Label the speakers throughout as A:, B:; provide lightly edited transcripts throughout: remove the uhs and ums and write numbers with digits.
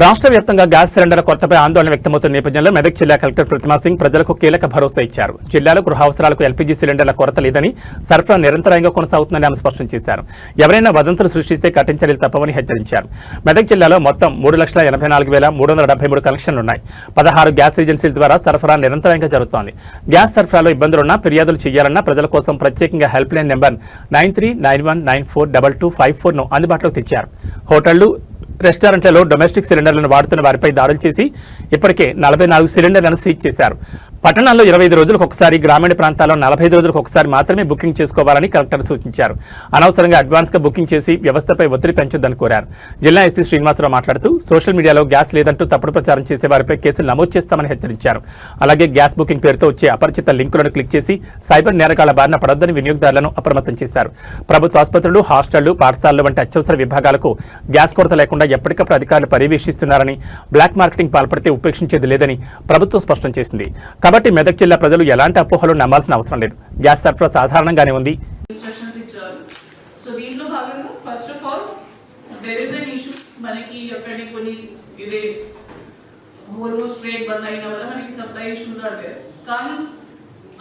A: రాష్ట్ర వ్యాప్తంగా గ్యాస్ సిలిండర్ల కొరతపై ఆందోళన వ్యక్తమవుతున్న నేపథ్యంలో మెదక్ జిల్లా కలెక్టర్ ప్రతిమా సింగ్ ప్రజలకు కీలక భరోసా ఇచ్చారు. జిల్లాలో గృహ అవసరాలకు ఎల్పీజీ సిలిండర్ల కొరత లేదని, సరఫరా నిరంతరాయంగా కొనసాగుతుందని ఆమె స్పష్టం చేశారు. ఎవరైనా వదంతులు సృష్టిస్తే కఠిన చర్యలు తప్పవని హెచ్చరించారు. మెదక్ జిల్లాలో మొత్తం 3,84,373 కనెక్షన్లున్నాయి. 16 గ్యాస్ ఏజెన్సీల ద్వారా సరఫరా నిరంతరాయంగా జరుగుతోంది. గ్యాస్ సరఫరాలో ఇబ్బందులున్నా ఫిర్యాదులు చేయాలన్నా ప్రజల కోసం ప్రత్యేకంగా హెల్ప్ లైన్ నెంబర్ 9391942254ను అందుబాటులోకి తెచ్చారు. హోటళ్లు, రెస్టారెంట్లలో డొమెస్టిక్ సిలిండర్లను వాడుతున్న వారిపై దాడులు చేసి ఇప్పటికే 44 సిలిండర్లను సీజ్ చేశారు. పట్టణాల్లో 25 రోజులకు ఒకసారి, గ్రామీణ ప్రాంతాల్లో 45 రోజులకు ఒకసారి మాత్రమే బుకింగ్ చేసుకోవాలని కలెక్టర్ సూచించారు. అనవసరంగా అడ్వాన్స్గా బుకింగ్ చేసి వ్యవస్థపై ఒత్తిడి పెంచొద్దని కోరారు. జిల్లా ఎస్పీ శ్రీనివాసరావు మాట్లాడుతూ సోషల్ మీడియాలో గ్యాస్ లేదంటూ తప్పుడు ప్రచారం చేసే వారిపై కేసులు నమోదు చేస్తామని హెచ్చరించారు. అలాగే గ్యాస్ బుకింగ్ పేరుతో వచ్చే అపరిచిత లింకులను క్లిక్ చేసి సైబర్ నేరగాళ్ల బారిన పడొద్దని వినియోగదారులను అప్రమత్తం చేశారు. ప్రభుత్వ ఆసుపత్రులు, హాస్టళ్లు, పాఠశాలలు వంటి అత్యవసర విభాగాలకు గ్యాస్ కొరత లేకుండా ఎప్పటికప్పుడు అధికారులు పర్యవేక్షిస్తున్నారని, బ్లాక్ మార్కెటింగ్ పాల్పడితే ఉపేక్షించేది లేదని ప్రభుత్వం స్పష్టం చేసింది. కాబట్టి మెదక్ జిల్లా ప్రజలు ఎలాంటి అపోహలు నమ్మాల్సిన అవసరం లేదు. గ్యాస్ సరఫరా సాధారణంగానే ఉంది.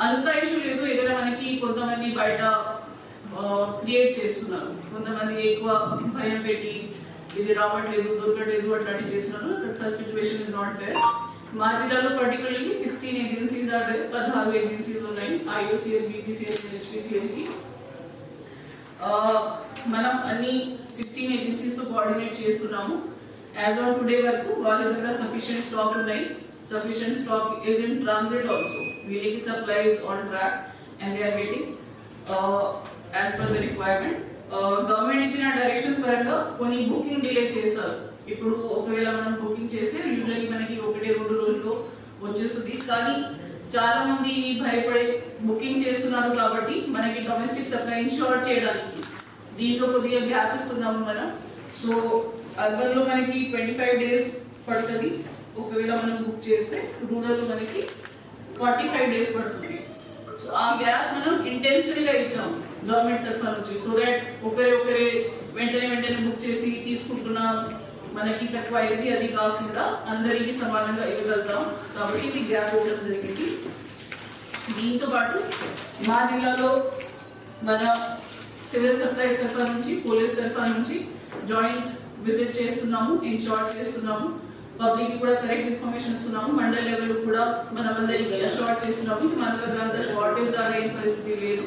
B: అంత ఇష్యూ లేదు. ఏదైనా మనకి కొంతమంది బయట క్రియేట్ చేస్తున్నారు, కొంతమంది ఎక్కువ భయం పెట్టి ఇది రావట్లేదు, దొరకట్లేదు అట్లాంటివి చేస్తున్నారు. Such situation is not there. మా జిల్లాలో particularly 16 agencies are there. 16 agencies ఉన్నాయి. IOCL, BPCL, HPCL కి మనం అన్ని 16 ఏజెన్సీస్ తో కోఆర్డినేట్ చేస్తున్నాము. యాజ్ ఆన్ టుడే వరకు వాళ్ళ దగ్గర సఫిషియెంట్ స్టాక్ ఉన్నాయి. Sufficient stock is in transit also. VDK supply is on track and they are waiting as per the requirement. Government ఇచ్చిన డైరెక్షన్స్ పరంగా కొన్ని బుకింగ్ డిలే చేశారు. ఇప్పుడు ఒకవేళ మనం బుకింగ్ చేస్తే యూజువల్లీ మనకి 1-2 రోజుల్లో వచ్చేస్తుంది. కానీ చాలా మంది భయపడి బుకింగ్ చేస్తున్నారు కాబట్టి మనకి డొమెస్టిక్ సప్లై ఇన్షూర్ చేయడానికి దీంట్లో కొద్దిగా గ్యాప్ ఇస్తున్నాము మనం. సో అర్బన్ లో మనకి 25 డేస్ పడుతుంది. ఒకవేళ మనం బుక్ చేస్తే రూరల్ మనకి 45 డేస్ పడుతుంది. సో ఆ గ్యాప్ మనం ఇంటెన్షనల్ గా ఇచ్చాము గవర్నమెంట్ తరఫు నుంచి. సో దట్ ఒకరే వెంటనే బుక్ చేసి తీసుకుంటున్నా మనకి తక్కువ అయింది అది కాకుండా అందరికీ సమానంగా ఇవ్వగలుగుతాం. కాబట్టి ఇది గ్యాప్ ఇవ్వడం జరిగింది. దీంతో పాటు మా జిల్లాలో మన సివిల్ సప్లై తరఫు నుంచి, పోలీస్ తరఫు నుంచి జాయింట్ విజిట్ చేస్తున్నాము, ఇన్షూర్ చేస్తున్నాము. పబ్లిక్ కూడా కరెక్ట్ ఇన్ఫర్మేషన్ ఇస్తున్నాము. మండల్ లెవెల్ కూడా మనం అందరికి అష్యూర్ చేస్తున్నాము. మన దగ్గర అంత షార్టేజ్ లాగా ఏం పరిస్థితి లేదు.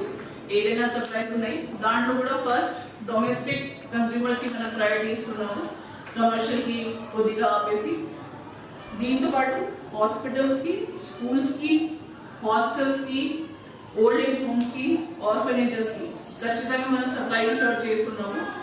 B: ఏదైనా సప్లైస్ ఉన్నాయి. దాంట్లో కూడా ఫస్ట్ డొమెస్టిక్ కన్స్యూమర్స్ కి మనం ప్రయారిటీ ఇస్తున్నాము, కమర్షియల్ కి కొద్దిగా ఆపేసి. దీంతో పాటు హాస్పిటల్స్ కి, స్కూల్స్ కి, హాస్టల్స్ కి, ఓల్డ్ ఏజ్ హోమ్స్ కి, ఆర్ఫనేజెస్ కి ఖచ్చితంగా మనం సప్లై ఇన్షూర్ చేస్తున్నాము.